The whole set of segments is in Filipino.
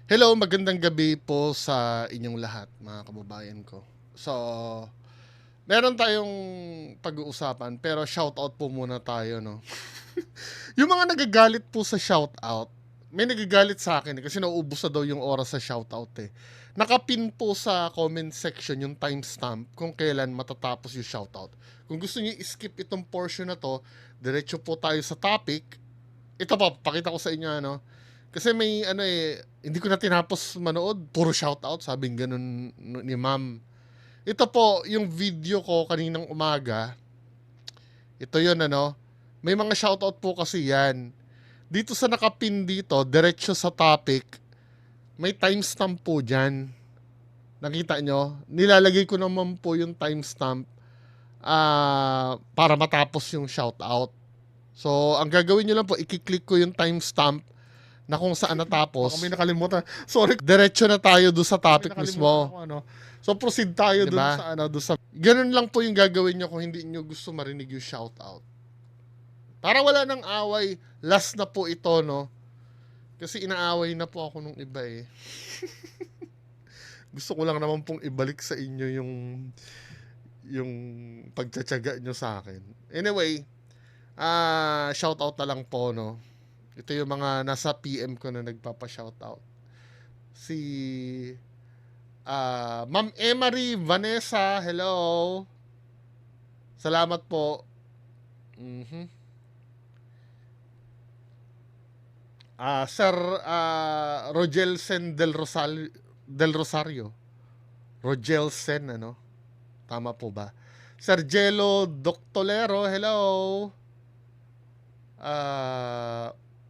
Hello, magandang gabi po sa inyong lahat, mga kababayan ko. So, meron tayong pag-uusapan pero shoutout po muna tayo, no? Yung mga nagagalit po sa shoutout, may nagagalit sa akin kasi nauubos na daw yung oras sa shoutout eh. Nakapin po sa comment section yung timestamp kung kailan matatapos yung shoutout. Kung gusto niyo i-skip itong portion na to, diretso po tayo sa topic. Ito pa, pakita ko sa inyo ano. Kasi may ano eh, hindi ko na tinapos manood, puro shoutout, sabing ganun ni ma'am. Ito po, yung video ko kaninang umaga, ito yun ano, may mga shoutout po kasi yan. Dito sa nakapin dito, diretso sa topic, may timestamp po dyan. Nakita nyo? Nilalagay ko naman po yung timestamp para matapos yung shoutout. So, ang gagawin nyo lang po, i-click ko yung timestamp na kung saan natapos. Baka may nakalimutan. Sorry. Diretso na tayo doon sa topic mismo. Ako, ano. So proceed tayo diba? Doon sa ano, doon sa ganun lang po yung gagawin niyo kung hindi niyo gusto marinig yung shoutout. Para wala nang away, last na po ito, no? Kasi inaaway na po ako nung iba eh. Gusto ko lang naman pong ibalik sa inyo yung pagtsatsaga nyo sa akin. Anyway, shoutout na lang po, no? Ito yung mga nasa PM ko na nagpapa-shoutout. Si Ma'am Emery Vanessa, hello. Salamat po. Sir Rogelsen del Rosario. Rogelsen, ano? Tama po ba? Sir Jello Doctolero, hello.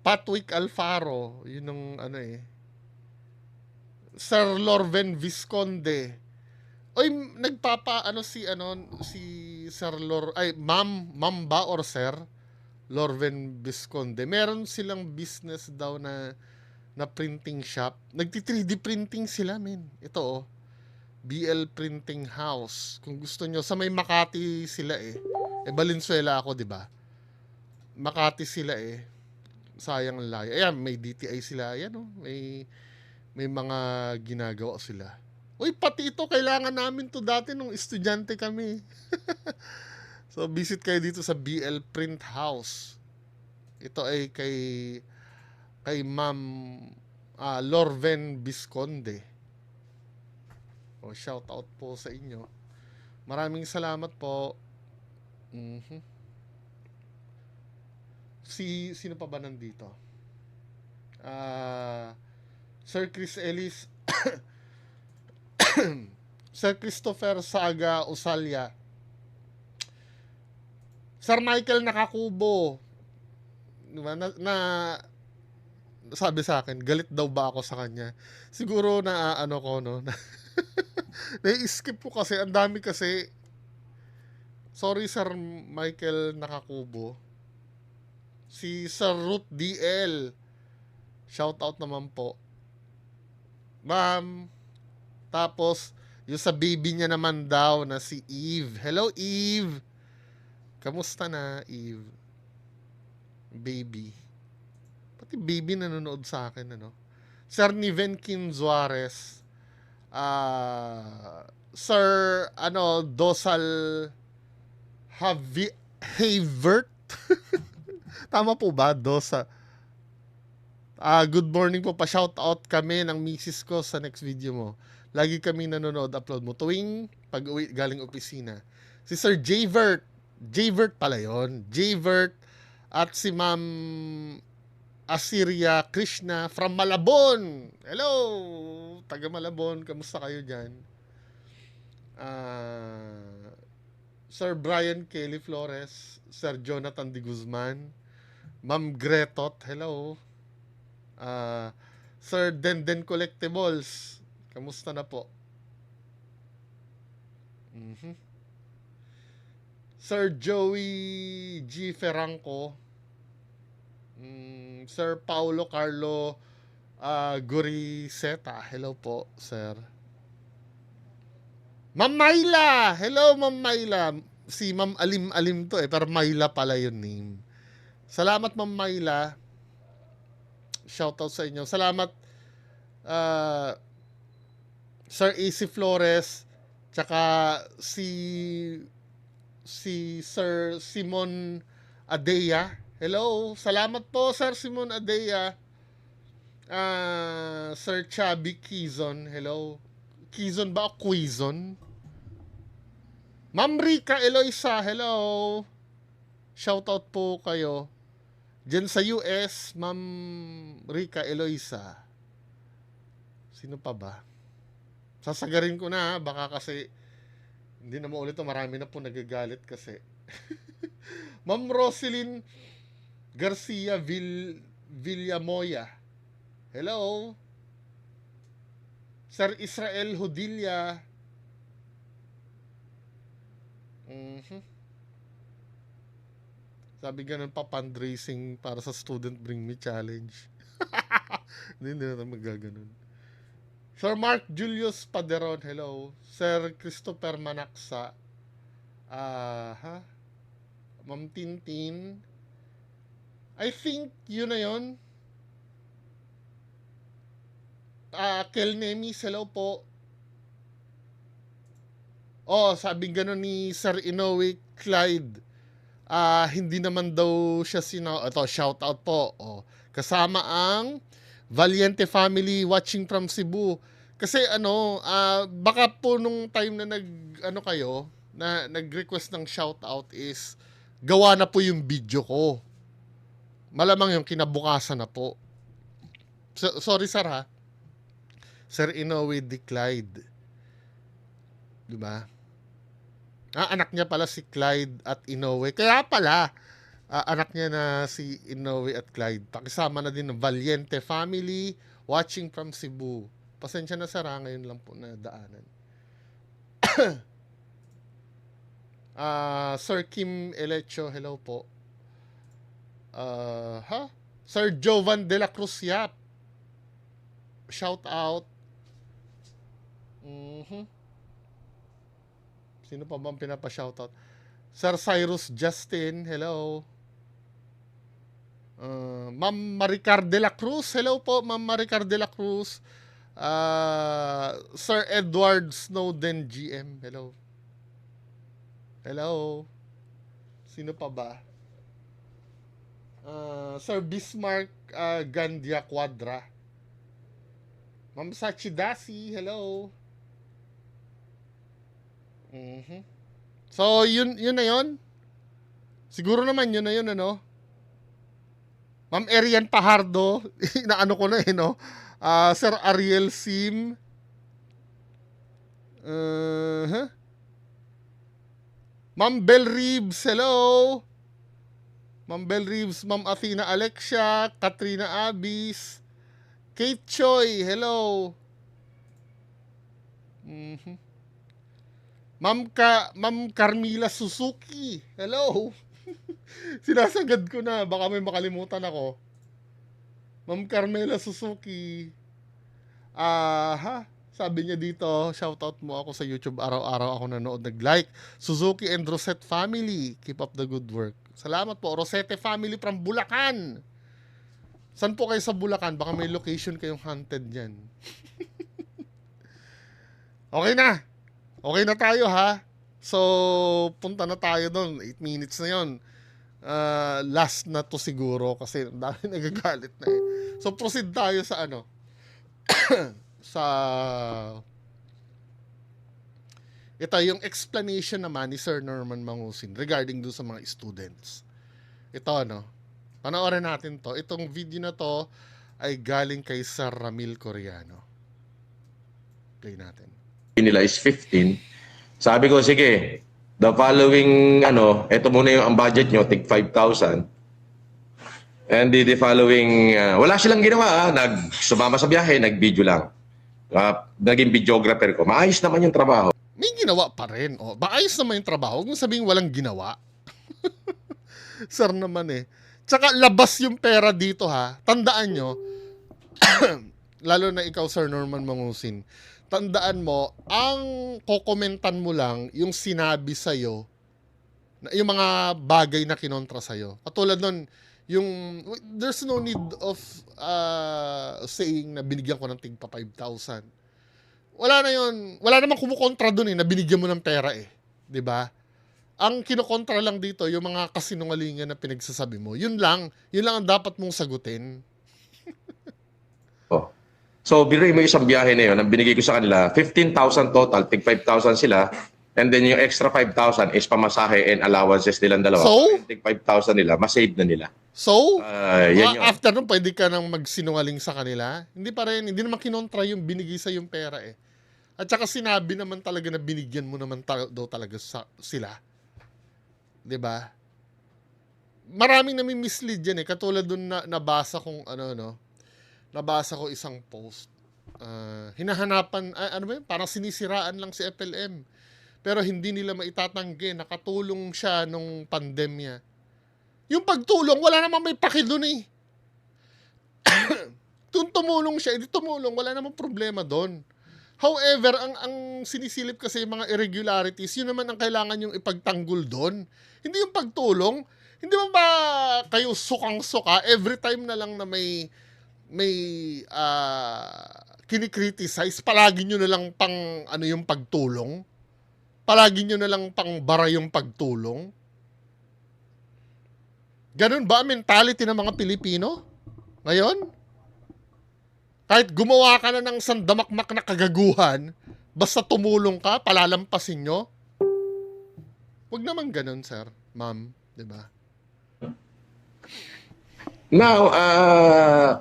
Patwick Alfaro, yun ang ano eh. Sir Lorven Visconde. Oy, si Sir Ma'am ba or Sir Lorven Visconde. Meron silang business daw na printing shop. Nagti-3D printing sila, men. Ito oh. BL Printing House. Kung gusto nyo, sa may Makati sila eh. Valenzuela ako, 'di ba? Makati sila eh. Sayang ang layo. Ayan, may DTI sila. Ayan oh. May mga ginagawa sila. Uy, pati ito, kailangan namin to dati nung estudyante kami. So, visit kayo dito sa BL Print House. Ito ay kay Ma'am Lorven Visconde. Shout out po sa inyo. Maraming salamat po. Sino pa ba nandito? Sir Chris Ellis Sir Christopher Saga Usalya, Sir Michael Nakakubo, diba? Sabi sa akin, galit daw ba ako sa kanya? Siguro na ano ko, no? Na-skip ko kasi, ang dami kasi. Sorry Sir Michael Nakakubo. Si Sir Ruth DL, shout out naman po. Ma'am. Tapos, yung sa baby niya naman daw na si Eve. Hello Eve. Kamusta na Eve? Baby. Pati baby nanonood sa akin, ano? Sir Niven Quinzuarez. Sir, Dosal Havert. Tama po ba? Dosa. Good morning po. Pa-shout out kami ng misis ko sa next video mo. Lagi kami nanonood, upload mo. Tuwing pag-uwi galing opisina. Si Sir Javert. Javert pala yun. Javert at si Ma'am Asiria Krishna from Malabon. Hello! Taga Malabon. Kamusta kayo dyan? Sir Brian Kelly Flores. Sir Jonathan De Guzman. Ma'am Gretot. Hello. Sir Denden Collectibles. Kamusta na po? Sir Joey G. Ferranco. Sir Paulo Carlo Guriseta. Hello po, sir. Ma'am Myla! Hello, Ma'am Myla. Si Ma'am Alim-Alim to eh, pero Myla pala yung name. Salamat, Ma'am Myla. Shoutout sa inyo. Salamat ah, Sir AC Flores, tsaka si Sir Simon Adea. Hello, salamat po Sir Simon Adea. Sir Chubby Quizon, hello. Quizon ba o Quizon? Ma'am Rica Eloisa, hello. Shoutout po kayo. Diyan sa US, Ma'am Rica Eloisa. Sino pa ba? Sasagarin ko na, baka kasi hindi na maulit, marami na po nagagalit kasi. Ma'am Roselyn Garcia Villamoya. Hello. Sir Israel Hodilla. Sabi ganun pa, fundraising para sa Student Bring Me Challenge. Hindi na magaganon. Sir Mark Julius Paderon, hello. Sir Christopher Manaksa. Ma'am Tintin. I think yun na yun. Kel Nemis, hello po. Sabi gano'n ni Sir Inoue Clyde. Hindi naman daw siya ito, shout out po. Kasama ang Valiente family watching from Cebu. Kasi baka po nung time na nag-request ng shout out is gawa na po yung video ko. Malamang yung kinabukasan na po. Sorry sir ha. Sir Inoue Clyde. Diba? Anak niya pala si Clyde at Inoue. Kaya pala, anak niya na si Inoue at Clyde. Pakisama na din ng Valiente family watching from Cebu. Pasensya na sir, ngayon lang po na daanan. Sir Kim Elecho, hello po. Sir Jovan de la Cruz Yap. Shout out. Sino pa bang pinapa-shoutout? Sir Cyrus Justin, hello. Ma'am Maricar de la Cruz, hello po, Ma'am Maricar de la Cruz. Sir Edward Snowden GM, hello. Hello. Sino pa ba? Sir Bismarck Gandia Quadra. Ma'am Sachi Dasi, hello. So, yun na yun. Siguro naman yun na yun, ano? Ma'am Erian Pahardo, inaano ko na no? Sir Ariel Sim. Ma'am Bell Reeves, hello. Ma'am Bell Reeves, Ma'am Athena Alexia, Katrina Abis, Kate Choi, hello. Ma'am Carmila Suzuki, hello. Sinasagad ko na, baka may makalimutan ako. Ma'am Carmela Suzuki. Sabi niya dito, shoutout mo ako sa YouTube, araw-araw ako nanood, nag-like. Suzuki and Rosette family, keep up the good work. Salamat po, Rosette family from Bulacan. San po kayo sa Bulacan? Baka may location kayong haunted dyan. Okay na tayo ha. So, punta na tayo doon. 8 minutes na yon. Last na to siguro kasi dami nagagalit na eh. So, proceed tayo sa ito yung explanation naman ni Sir Norman Mangusin regarding do sa mga students. Ito panoorin natin to. Itong video na to ay galing kay Sir Ramil Coriano. Play natin. Nila is 15. Sabi ko, sige, the following, ito muna yung ang budget nyo, tig 5,000. And the following, wala silang ginawa, sumama sa biyahe, nag-video lang. Naging videographer ko. Maayos naman yung trabaho. May ginawa pa rin. Maayos naman yung trabaho. Huwag mong sabihin walang ginawa. Sir naman eh. Tsaka labas yung pera dito ha. Tandaan nyo, lalo na ikaw Sir Norman Mangusin, tandaan mo, ang kokomentan mo lang yung sinabi sa'yo, yung mga bagay na kinontra sa'yo. Katulad nun, There's no need of saying na binigyan ko ng tigpa 5,000. Wala na yun. Wala namang kumukontra dun na binigyan mo ng pera 'di ba? Ang kinokontra lang dito yung mga kasinungalingan na pinagsasabi mo. Yun lang ang dapat mong sagutin. Oh. So, biruin mo isang biyahe na yun, ang binigay ko sa kanila, 15,000 total, tig 5,000 sila, and then yung extra 5,000 is pamasahe and allowances nilang dalawa. So? Tig 5,000 nila, masave na nila. So, yan yun. after nun, pwede ka nang magsinungaling sa kanila? Hindi pa rin, hindi naman kinontra yung binigay sa yung pera At saka sinabi naman talaga na binigyan mo naman daw talaga sila. 'Di ba? Maraming nami-mislead yan katulad dun na nabasa kong nabasa ko isang post. Hinahanapan, parang sinisiraan lang si FLM. Pero hindi nila maitatanggi, nakatulong siya nung pandemya. Yung pagtulong, wala namang may paki dun Kung tumulong siya, edi tumulong, wala namang problema dun. However, ang sinisilip kasi yung mga irregularities, yun naman ang kailangan yung ipagtanggol dun. Hindi yung pagtulong. Hindi mo ba kayo sukang-suka every time na lang na may kinikriticize, palagi nyo na lang pang yung pagtulong? Palagi nyo na lang pang bara yung pagtulong? Ganun ba ang mentality ng mga Pilipino ngayon? Kahit gumawa ka na ng sandamakmak na kagaguhan, basta tumulong ka, palalampasin nyo? Huwag naman ganun, sir, ma'am, di ba? Now,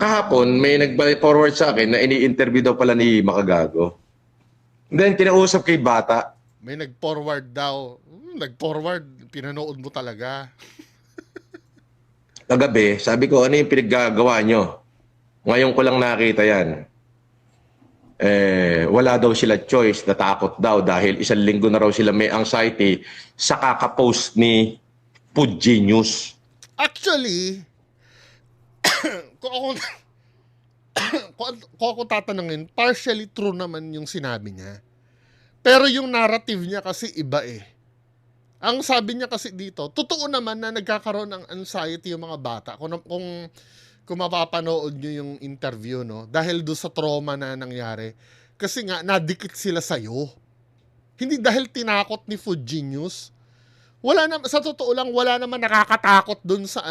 kahapon may nag-forward sa akin na ini-interview daw pala ni Makagago. Then, kinausap kay Bata. May nag-forward daw. Nag-forward, pinanood mo talaga. Kagabi, sabi ko, ano yung pinaggagawa nyo? Ngayon ko lang nakita yan. Wala daw sila choice, natakot daw dahil 1 linggo na raw sila may anxiety sa kakapost ni Food Genius. Actually, kung ako tatanungin, partially true naman yung sinabi niya. Pero yung narrative niya kasi iba Ang sabi niya kasi dito, totoo naman na nagkakaroon ng anxiety yung mga bata. Kung mapapanood nyo yung interview, no? Dahil doon sa trauma na nangyari. Kasi nga, nadikit sila sa'yo. Hindi dahil tinakot ni Food Genius. Sa totoo lang, wala naman nakakatakot doon sa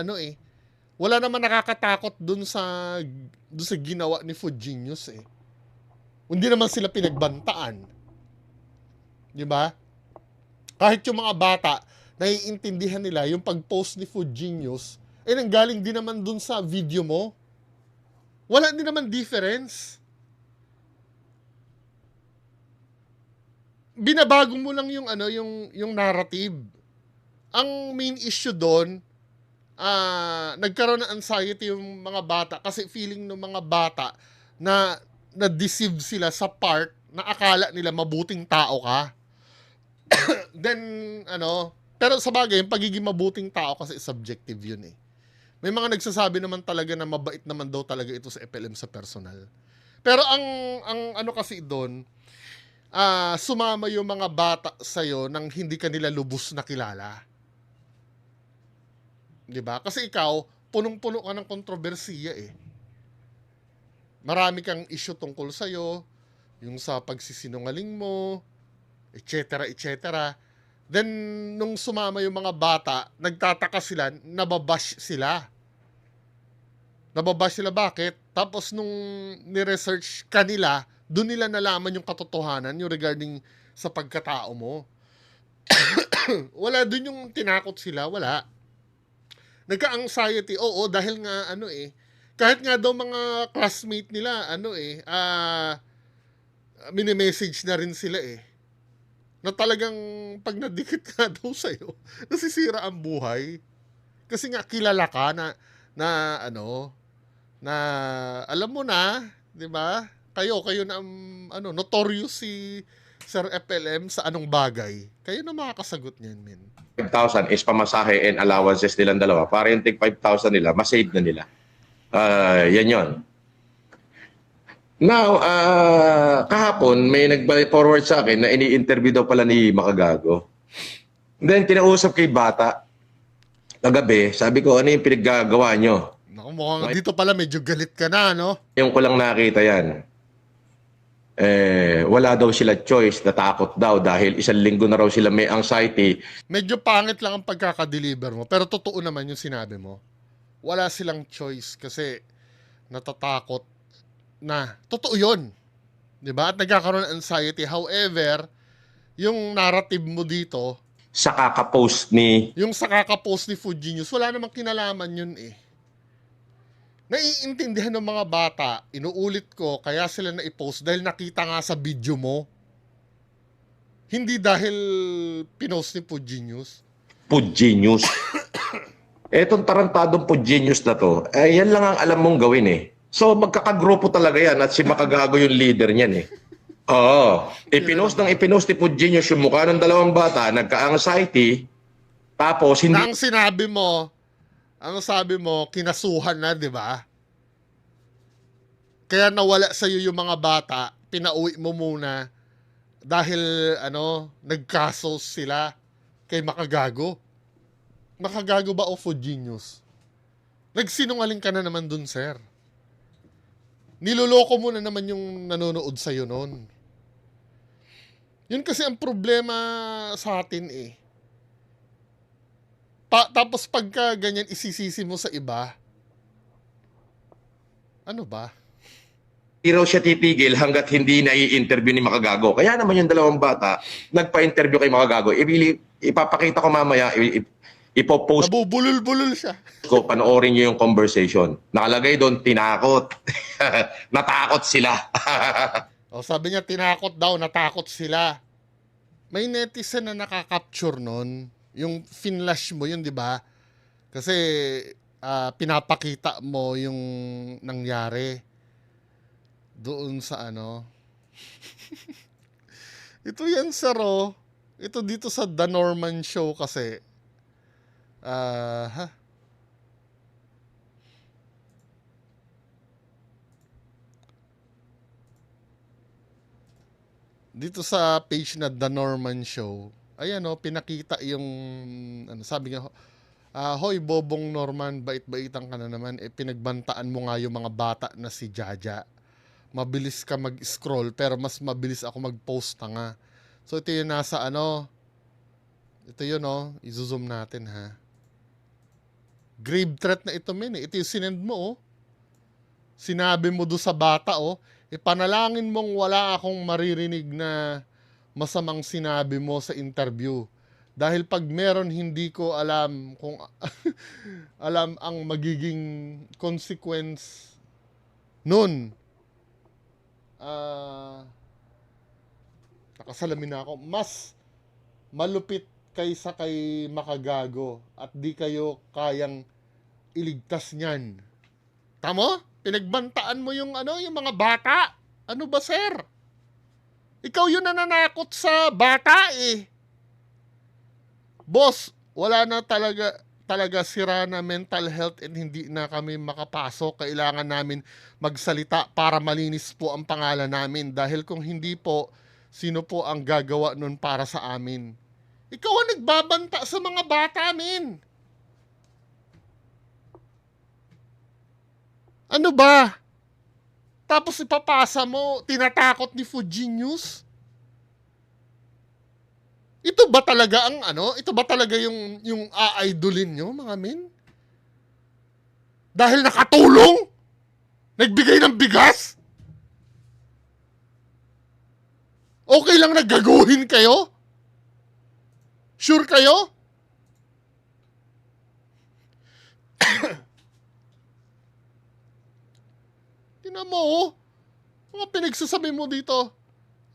Wala naman nakakatakot doon sa ginawa ni Food Genius Hindi naman sila pinagbantaan. Di ba? Kahit yung mga bata, naiintindihan nila yung pag-post ni Food Genius, nanggaling din naman dun sa video mo. Wala din naman difference. Binabago mo lang yung narrative. Ang main issue doon, nagkaroon ng anxiety yung mga bata kasi feeling ng mga bata na na-deceive sila sa part na akala nila mabuting tao ka. Then, pero sa bagay, yung pagiging mabuting tao kasi subjective yun May mga nagsasabi naman talaga na mabait naman daw talaga ito sa FLM sa personal. Pero ang kasi doon, sumama yung mga bata sa'yo nang hindi ka nila lubos na kilala. Diba? Kasi ikaw, punong-puno ka ng kontrobersiya Marami kang issue tungkol sa'yo, yung sa pagsisinungaling mo, etc. Then, nung sumama yung mga bata, nagtataka sila, nababash sila. Nababash sila bakit? Tapos nung ni-research kanila, doon nila nalaman yung katotohanan, yung regarding sa pagkatao mo. Wala doon yung tinakot sila, wala. Nagka-anxiety, oo, dahil nga kahit nga daw mga classmate nila, mini-message na rin sila na talagang pag nadikit ka daw sa'yo, nasisira ang buhay. Kasi nga kilala ka na alam mo na, di ba? Kayo na notorious si Sir FLM sa anong bagay. Kayo na makakasagot niyan, men. 5,000 is pamasahe and allowances nilang dalawa. Para yung tig 5,000 nila, masave na nila. Yan yon. Now, kahapon may nag-forward sa akin na ini-interview daw pala ni Makagago. Then, kinausap kay Bata. kagabi, sabi ko, ano yung pinaggagawa nyo? Naku, mukhang dito pala medyo galit ka na, no? Yung ko lang nakita yan. Wala daw sila choice, natakot daw dahil 1 linggo na raw sila may anxiety. Medyo pangit lang ang pagkakadeliver mo, pero totoo naman yung sinabi mo. Wala silang choice kasi natatakot na. Totoo yun. 'Di ba? At nagkakaroon ng anxiety. However, yung narrative mo dito, Sa kakapost ni, yung sa kakapost ni Food Genius, wala namang kinalaman yun eh. Naiintindihan ng mga bata, inuulit ko, kaya sila na-post dahil nakita nga sa video mo. Hindi dahil pinost ni Food Genius. Food Genius. Etong tarantadong Food Genius na to, yan lang ang alam mong gawin eh. So magkakagrupo talaga yan at si Makagago yung leader niyan eh. Oo. Ipinost ni Food Genius yung mukha ng 2 bata, nagka-anxiety, tapos hindi... Na ang sinabi mo, ang sabi mo, kinasuhan na, di ba? Kaya nawala sa'yo yung mga bata, pinauwi mo muna dahil, nagkaso sila kay Makagago. Makagago ba o Food Genius? Nagsinungaling ka na naman dun, sir. Niloloko mo na naman yung nanonood sa'yo nun. Yun kasi ang problema sa atin eh. Tapos pagka ganyan isisisi mo sa iba, ano ba? Hindi raw siya titigil hanggat hindi na-i-interview ni Makagago. Kaya naman yung 2 bata, nagpa-interview kay Makagago. Ipapakita ko mamaya, ipopost Nabubulol-bulol siya. ko, panoorin niyo yung conversation. Nakalagay doon, tinakot. Natakot sila. O sabi niya, tinakot daw, natakot sila. May netizen na nakakapture nun. Yung finlash mo yun, di ba? Kasi pinapakita mo yung nangyari doon sa ito yan, sir, oh. Ito dito sa The Norman Show kasi. Dito sa page na The Norman Show, ayan pinakita yung, sabi nga, hoy Bobong Norman, bait-baitan ka na naman, pinagbantaan mo nga yung mga bata na si Jaja. Mabilis ka mag-scroll, pero mas mabilis ako mag-post na nga. So ito yung nasa ito yun i-zoom natin ha. Grave threat na ito ito yung sinend mo Sinabi mo do sa bata ipanalangin mong wala akong maririnig na masamang sinabi mo sa interview. Dahil pag meron, hindi ko alam kung alam ang magiging consequence nun. Nakasalamin na ako. Mas malupit kaysa kay Makagago at di kayo kayang iligtas niyan. Tamo? Pinagbantaan mo yung yung mga bata. Ano ba, sir? Ikaw yung nananakot sa bata eh. Boss, wala na talaga sira na mental health and hindi na kami makapasok. Kailangan namin magsalita para malinis po ang pangalan namin. Dahil kung hindi po, sino po ang gagawa nun para sa amin? Ikaw ang nagbabanta sa mga bata, min. Ano ba? Tapos ipapasa mo, tinatakot ni Food Genius? Ito ba talaga ang Ito ba talaga yung a-idolin nyo, mga men? Dahil nakatulong? Nagbigay ng bigas? Okay lang nagaguhin kayo? Sure kayo? Tingnan mo, mga pinagsasabi mo dito.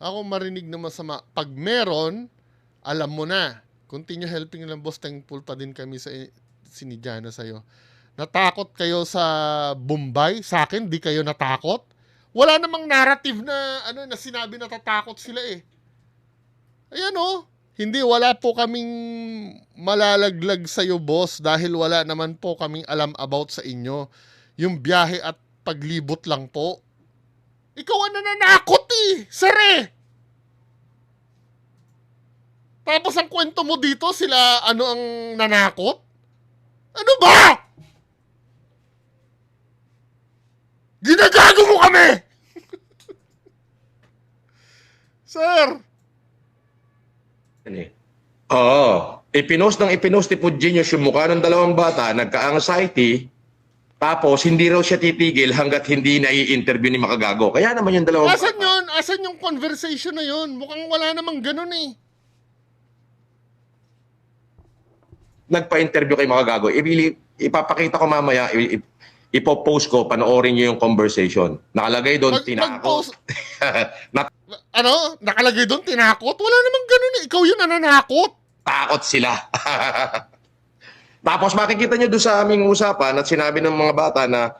Ako marinig na masama. Pag meron, alam mo na. Continue helping lang, boss. Thankful pa din kami sa sinidjana sa'yo. Natakot kayo sa Bombay? Sa akin, di kayo natakot? Wala namang narrative na, na sinabi na tatakot sila eh. Ayan hindi, wala po kaming malalaglag sa'yo, boss, dahil wala naman po kaming alam about sa inyo. Yung biyahe at paglibot lang po. Ikaw ang nananakot sir eh. Tapos ang kwento mo dito, sila ang nanakot? Ano ba? Ginagago mo kami! Sir! Ano eh? Oo. Ipinost ni Pugenius yung mukha ng dalawang bata, nagka-anxiety, tapos hindi raw siya titigil hanggat hindi na-i-interview ni Makagago. Kaya naman yung dalawang Asan bata. yun? Asan yung conversation na yun? Mukhang wala namang ganun eh. Nagpa-interview kay Makagago. Ipapakita ko mamaya, ipopost ko, panoorin niyo yung conversation. Nakalagay doon, tinako. Mag-post, ano? Nakalagay doon, tinakot? Wala namang ganun eh. Ikaw yun nananakot. Natakot sila. Tapos makikita niyo doon sa aming usapan at sinabi ng mga bata na,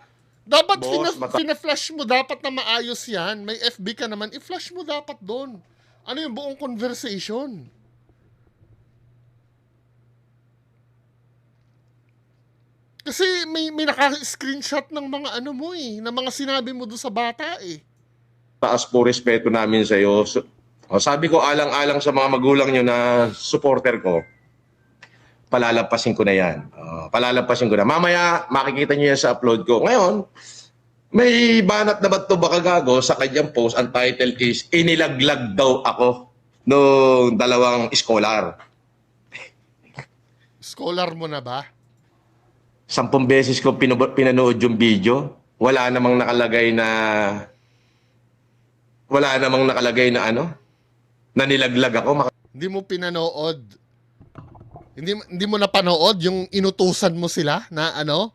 Dapat Boss, fina-flash mo, dapat na maayos yan. May FB ka naman, i-flash mo dapat doon. Ano yung buong conversation? Kasi may naka-screenshot ng mga ano mo eh, ng mga sinabi mo doon sa bata eh. taas po respeto namin sa iyo. Sabi ko alang-alang sa mga magulang niyo na supporter ko, palalampasin ko na yan. Palalampasin ko na. Mamaya, makikita niyo yan sa upload ko. Ngayon, may banat na ba't to Makagago sa kanyang post. Ang title is, inilaglag daw ako nung dalawang scholar. Scholar mo na ba? 10 beses ko pinanood yung video. Wala namang nakalagay na ano, na nilaglag ako. Hindi mo pinanood. Hindi mo napanood yung inutusan mo sila na ano,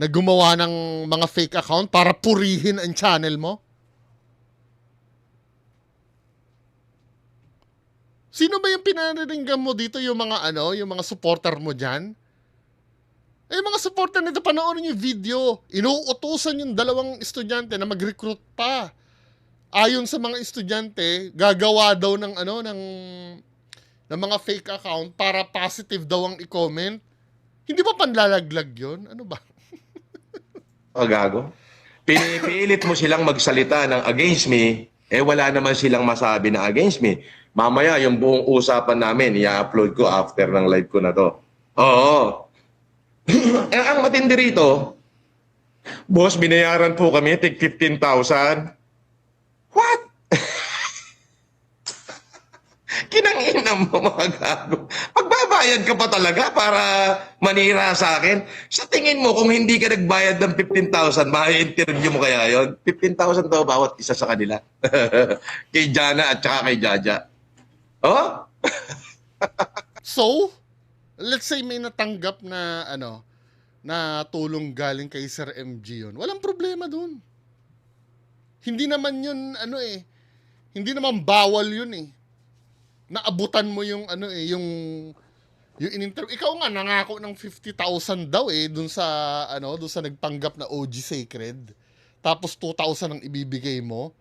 na gumawa ng mga fake account para purihin ang channel mo? Sino ba yung pinaniringgan mo dito, yung mga ano, yung mga supporter mo diyan? Eh, mga supporter nito, panoorin yung video. Inuutusan yung dalawang estudyante na mag-recruit pa. Ayon sa mga estudyante, gagawa daw ng ano, ng mga fake account para positive daw ang i-comment. Hindi ba panlalaglag yun? Ano ba? Gago. Pinipilit mo silang magsalita ng against me, wala naman silang masabi na against me. Mamaya, yung buong usapan namin, i-upload ko after ng live ko na to. Oo. Ang matindi rito, boss, binayaran po kami, tig 15,000. What? Kinangina mo mga gago. Magbabayad ka pa talaga para manira sa akin? Sa tingin mo, kung hindi ka nagbayad ng 15,000, ma-interview mo kaya yon? 15,000 daw bawat isa sa kanila. Kay Jana at saka kay Jaja. Oh? So, let's say may natanggap na ano, na tulong galing kay Sir MG yun. Walang problema dun. Hindi naman yun, ano eh, hindi naman bawal yun eh. Naabutan mo yung ano eh, yung in-interview. Ikaw nga nangako ng 50,000 daw eh dun sa ano, dun sa nagpanggap na OG Sacred. Tapos 2,000 ang ibibigay mo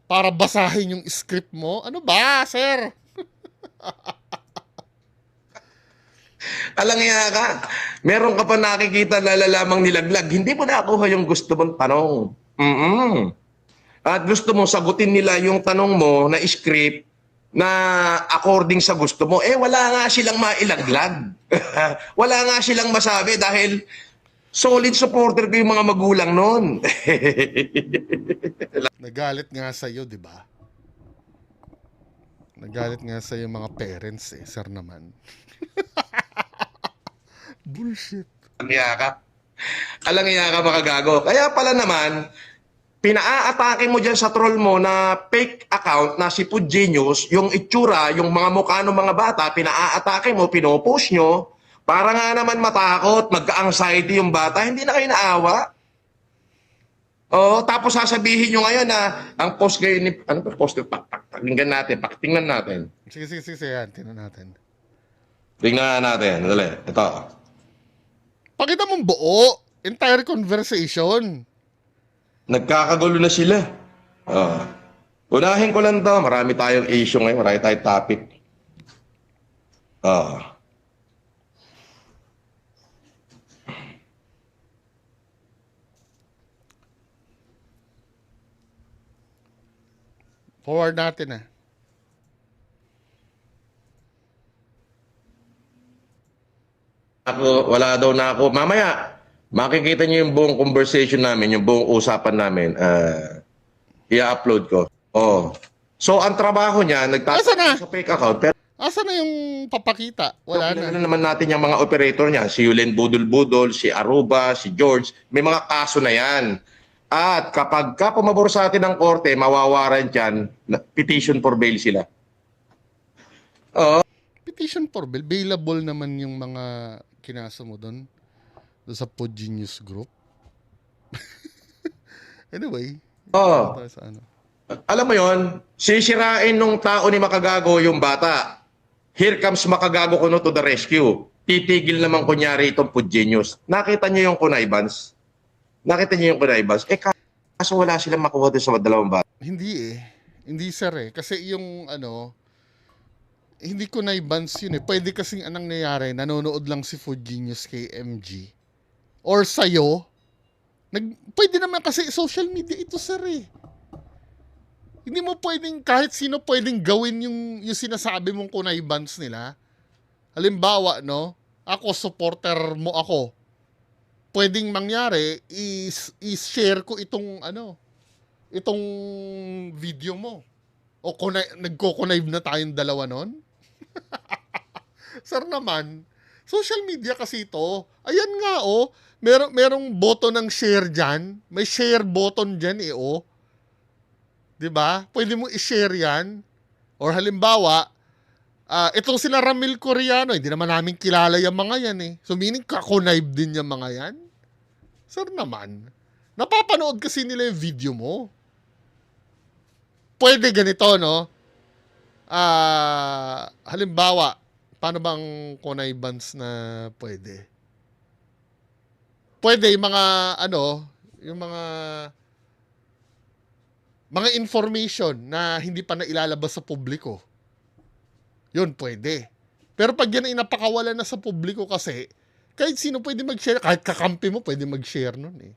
para basahin yung script mo. Ano ba, sir? Alangya ka. Meron ka pa nakikita na lalamang nilaglag. Hindi mo nakuha yung gusto mong tanong. At gusto mong sagutin nila yung tanong mo na script na according sa gusto mo. Wala nga silang mailaglag. Wala nga silang masabi dahil solid supporter ko yung mga magulang noon. Nagalit nga sa'yo, di ba? Nagalit nga sa'yo yung mga parents eh, sir naman. Bullshit. Alangya ka Makagago. Kaya pala naman, pinaaatake mo dyan sa troll mo na fake account na si Pugenius, yung itsura, yung mga mukha ng mga bata, pinaaatake mo, pinopost nyo, para nga naman matakot, magka-anxiety yung bata, hindi na kayo naawa. Tapos sasabihin nyo ngayon na ang post kayo ni, ano ba post? Pakinggan natin, pakinggan natin. Sige, yan. Tingnan natin. Tingnan natin, dali, ito. Pakita mong buo. Entire conversation. Nagkakagulo na sila. Unahin ko lang to. Marami tayong issue ngayon. Marami tayong topic. Forward natin ah. wala daw na ako. Mamaya, makikita niyo yung buong conversation namin, yung buong usapan namin. I-upload ko. Oh. So, ang trabaho niya, Asa na? nagtatanong sa fake account, pero Asa na yung papakita? Wala na. kilala naman natin yung mga operator niya, si Yulen Budol-Budol, si Aruba, si George, may mga kaso na yan. At kapag ka pumabor sa atin ng korte, mawawaran dyan, petition for bail sila. Oo. Petition for bail. Bailable naman yung mga kinasa mo doon sa Pod Genius Group. Anyway, Oo. tayo sa ano. Alam mo yon, sisirain nung tao ni Makagago yung bata. Here comes Makagago kuno to the rescue. Titigil naman kunyari itong Pod Genius. Nakita niyo yung connivance? Nakita niyo yung connivance? Kaso wala silang makuha doon sa dalawang bata. Hindi eh. Hindi sir eh. Kasi yung ano, hindi ko na-bans yun eh. Pwede kasing anong nangyari, nanonood lang si Food Genius kay MG. Or sa'yo. Pwede naman kasi social media ito sir eh. Hindi mo pwedeng, kahit sino pwedeng gawin yung sinasabi mong kunay-bans nila. Halimbawa, no? Ako, supporter mo ako. Pwedeng mangyari, is-share ko itong, itong video mo. O nagko-connive na tayong dalawa nun? Sir naman, social media kasi ito. Ayan nga, oh. Merong button ng share dyan. May share button dyan, eh, oh. 'Di ba? Pwede mo i-share 'yan. Or halimbawa, itong sila Ramil Coreano, hindi naman namin kilala yung mga yan eh. So meaning kakonnive din yung mga yan. Sir naman, napapanood kasi nila yung video mo. Pwede ganito, no? Halimbawa, paano bang connivance na pwede? Pwede yung mga, yung mga information na hindi pa nailalabas sa publiko. Yun, pwede. Pero pag yan ay napakawalan na sa publiko kasi, kahit sino pwede mag-share, kahit kakampi mo pwede mag-share nun eh.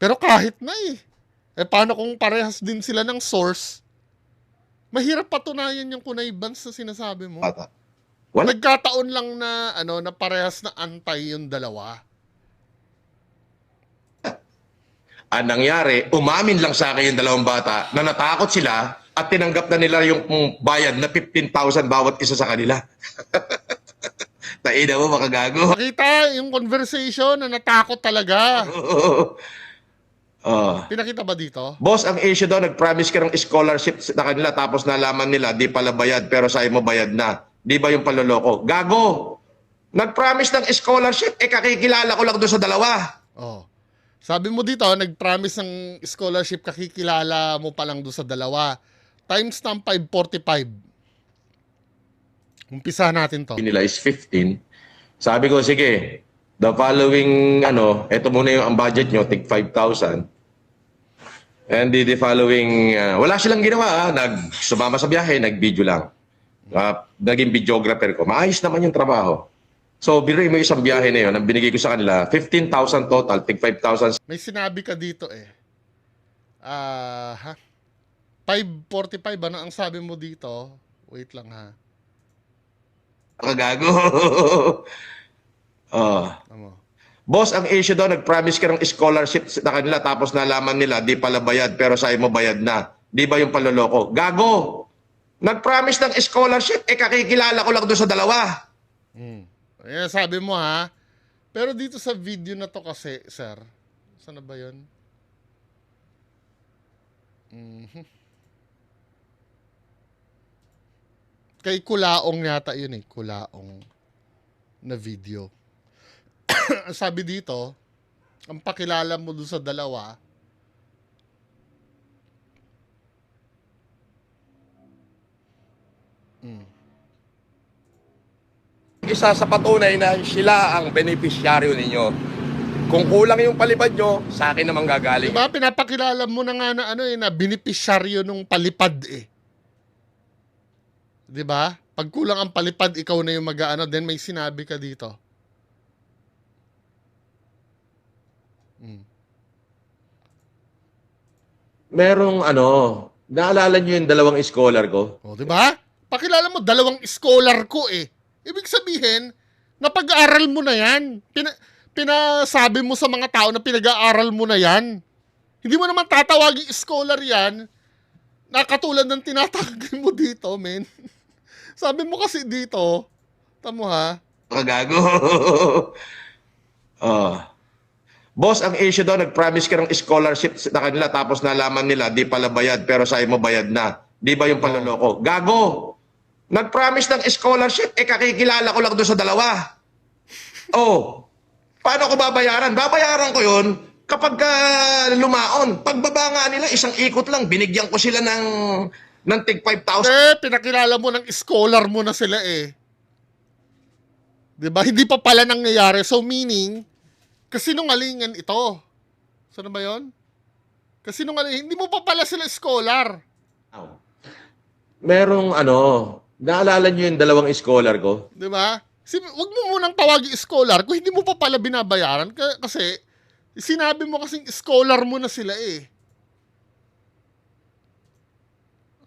Pero kahit na eh. Paano kung parehas din sila ng source? Mahirap patunayan yung connivance na sinasabi mo. Wala. Nagkataon lang na, na parehas na antay yung dalawa. Ang nangyari, umamin lang sa akin yung dalawang bata na natakot sila at tinanggap na nila yung bayad na 15,000 bawat isa sa kanila. Taina mo, Makagago. Nakita yung conversation na natakot talaga. Pinakita ba dito? Boss, ang issue daw, nag-promise ka ng scholarship na kanila tapos nalaman nila, di pala bayad pero sa'yo mo bayad na. Di ba yung paloloko? Gago! Nag-promise ng scholarship, kakikilala ko lang doon sa dalawa. Oh. Sabi mo dito, nag-promise ng scholarship, kakikilala mo pa lang doon sa dalawa. Timestamp 545. Umpisa natin to. Nila is 15. Sabi ko, sige, the following, eto muna yung ang budget nyo, tig 5,000. And the following, wala silang ginawa, sumama sa biyahe, nag-video lang. Naging videographer ko. Maayos naman yung trabaho. So, biruin mo isang biyahe na yun, ang binigay ko sa kanila, 15,000 total, tig 5,000. May sinabi ka dito eh. 545, ano ang sabi mo dito? Wait lang ha. Nakagago. Boss, ang issue daw, nag-promise ka ng scholarship na kanila tapos nalaman nila, di pala bayad pero sa'yo mo bayad na. Di ba yung paloloko? Gago! Nag-promise ng scholarship, kakikilala ko lang doon sa dalawa. Ayan, sabi mo ha. Pero dito sa video na to kasi, sir, saan na ba yun? Kay Kulaong yata yun eh. Kulaong na video. Sabi dito, ang pakilala mo doon sa dalawa, isa sa patunay na sila ang benepisyaryo ninyo. Kung kulang yung palipad nyo, sa akin naman gagaling. diba pinapakilala mo na nga na na benepisyaryo nung palipad eh. Diba? Pag kulang ang palipad, ikaw na yung then may sinabi ka dito. Merong naalala nyo yung dalawang scholar ko? O, diba? Pakilala mo, 2 scholar ko eh. Ibig sabihin, napag-aral mo na yan. Pinasabi mo sa mga tao na pinag-aaral mo na yan. Hindi mo naman tatawagin scholar yan na katulad ng tinatawag mo dito, men. Sabi mo kasi dito, tamo ha, Kagago. Oh. Boss, ang issue daw, nag-promise ka ng scholarship na kanila tapos nalaman nila, di pala bayad, pero sa'yo mo bayad na. Di ba yung panloloko? Gago! Nag-promise ng scholarship, kakikilala ko lang doon sa dalawa. Oh, paano ko babayaran? Babayaran ko yun kapag lumaon. Pagbaba nga nila, isang ikot lang, binigyan ko sila ng tig 5,000. pinakilala mo ng scholar mo na sila eh. 'Di ba? Hindi pa pala nangyayari. So meaning, kasinungalingan ito. Saan ba 'yon? Kasinungalingan, hindi mo pa pala sila scholar. Merong naalala nyo yung dalawang scholar ko? 'Di ba? Wag mo munang tawagin scholar kung hindi mo pa pala binabayaran kasi sinabi mo kasing scholar mo na sila eh.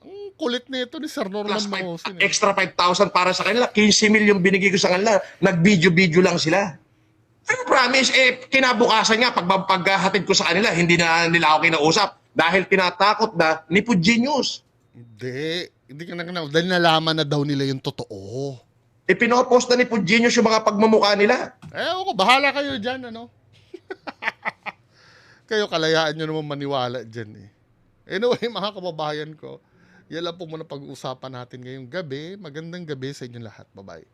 Ang kulit nito ni Sir Norman Plus Mangosin eh. extra 5,000 para sa kanila. 15 million binigay ko sa kanila. Nag-video-video lang sila. Pero promise, kinabukasan nga, paghahatid ko sa kanila, hindi na nila ako kinausap. Dahil tinatakot na ni Pugenius. Hindi ka na dahil nalaman na daw nila yung totoo. Pinopost na ni Pugenius yung mga pagmamukha nila. Ako, bahala kayo dyan, ano? Kayo, kalayaan nyo naman maniwala dyan eh. Anyway, mga kababayan ko, yan lang po muna pag-uusapan natin ngayong gabi. Magandang gabi sa inyong lahat. Bye-bye.